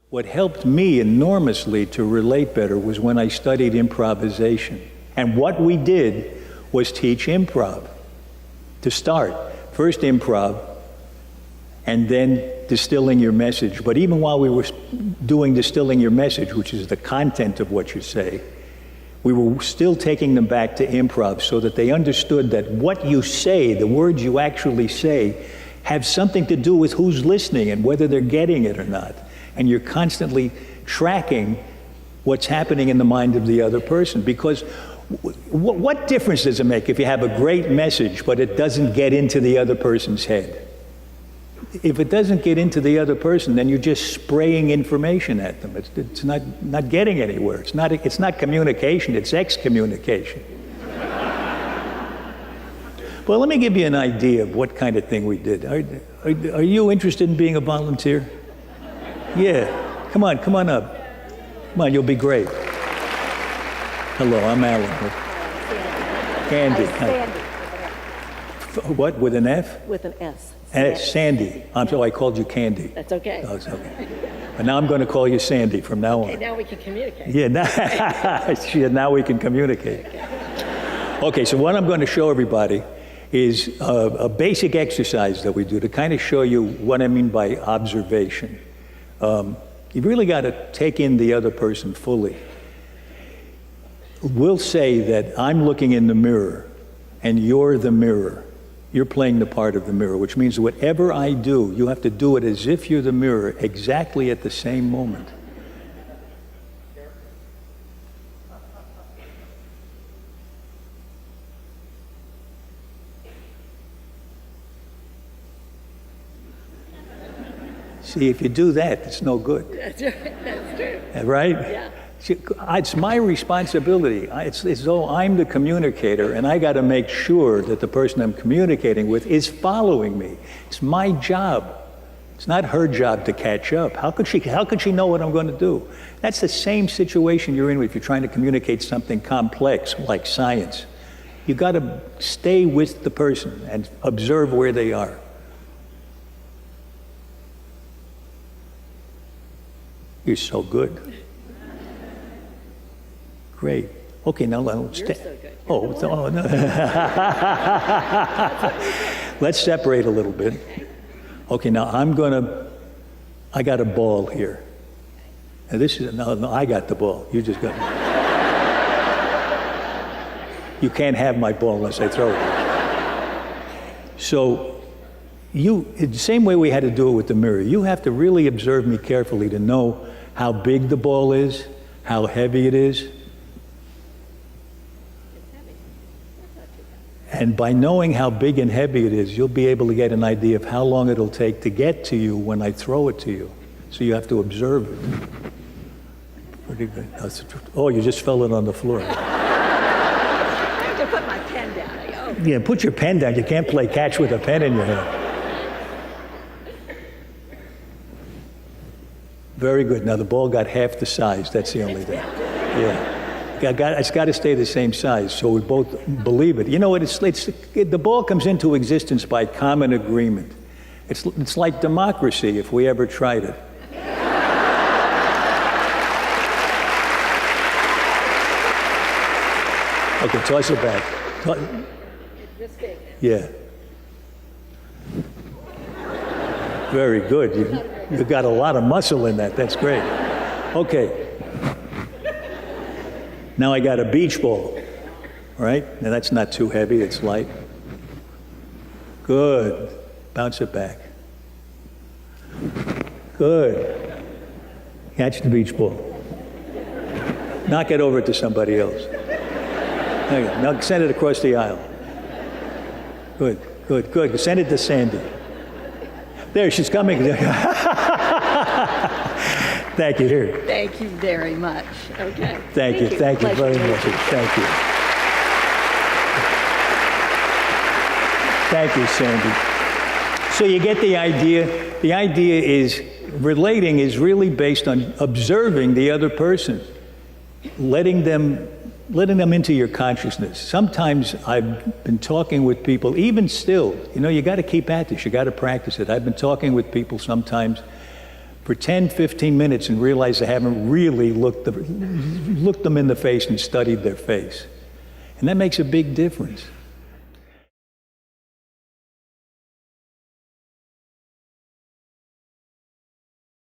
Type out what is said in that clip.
What helped me enormously to relate better was when I studied improvisation. And what we did was teach improv to start. First improv, and then distilling your message. But even while we were doing distilling your message, which is the content of what you say, we were still taking them back to improv so that they understood that what you say, the words you actually say, have something to do with who's listening and whether they're getting it or not. And you're constantly tracking what's happening in the mind of the other person. Because what difference does it make if you have a great message, but it doesn't get into the other person's head? If it doesn't get into the other person, then you're just spraying information at them. It's not getting anywhere. It's not communication, it's excommunication. Well, let me give you an idea of what kind of thing we did. Are you interested in being a volunteer? Yeah, come on up. Come on, you'll be great. Hello, I'm Alan. Candy. Sandy. What, with an F? With an S. Sandy. I'm sorry, I called you Candy. That's okay. Oh, it's okay. But now I'm going to call you Sandy from now on. Okay, now we can communicate. Yeah, now we can communicate. Okay, so what I'm going to show everybody is a basic exercise that we do to kind of show you what I mean by observation. You've really got to take in the other person fully. We'll say that I'm looking in the mirror and you're the mirror. You're playing the part of the mirror, which means whatever I do, you have to do it as if you're the mirror exactly at the same moment. See, if you do that, it's no good. That's right. That's true. Right? Yeah. See, it's my responsibility. It's as though I'm the communicator, and I got to make sure that the person I'm communicating with is following me. It's my job. It's not her job to catch up. How could she know what I'm going to do? That's the same situation you're in if you're trying to communicate something complex like science. You got to stay with the person and observe where they are. You're so good. Great. Okay, now let's You're so good. Oh, no. Let's separate a little bit. Okay, now I got a ball here. Now no, I got the ball. You just got it. You can't have my ball unless I throw it. So, the same way we had to do it with the mirror, you have to really observe me carefully to know how big the ball is, how heavy it is. And by knowing how big and heavy it is, you'll be able to get an idea of how long it'll take to get to you when I throw it to you. So you have to observe it. Pretty good. Oh, you just fell it on the floor. I have to put my pen down. Yeah, put your pen down. You can't play catch with a pen in your hand. Very good. Now the ball got half the size. That's the only thing. Yeah. It's got to stay the same size so we both believe it. You know what? The ball comes into existence by common agreement. It's like democracy if we ever tried it. Okay, toss it back. This big. Yeah. Very good. You got a lot of muscle in that. That's great. Okay. Now I got a beach ball, right? Now that's not too heavy, it's light. Good. Bounce it back. Good. Catch the beach ball. Knock it over to somebody else. There you go. Now send it across the aisle. Good, good, good. Send it to Sandy. There, she's coming. Thank you. Here. Thank you very much. Okay. Thank you very much. Thank you. Thank you, Sandy. So you get the idea. The idea is relating is really based on observing the other person, letting them into your consciousness. Sometimes I've been talking with people, even still, you got to keep at this. You got to practice it. I've been talking with people sometimes for 10, 15 minutes and realize they haven't really looked them in the face and studied their face. And that makes a big difference.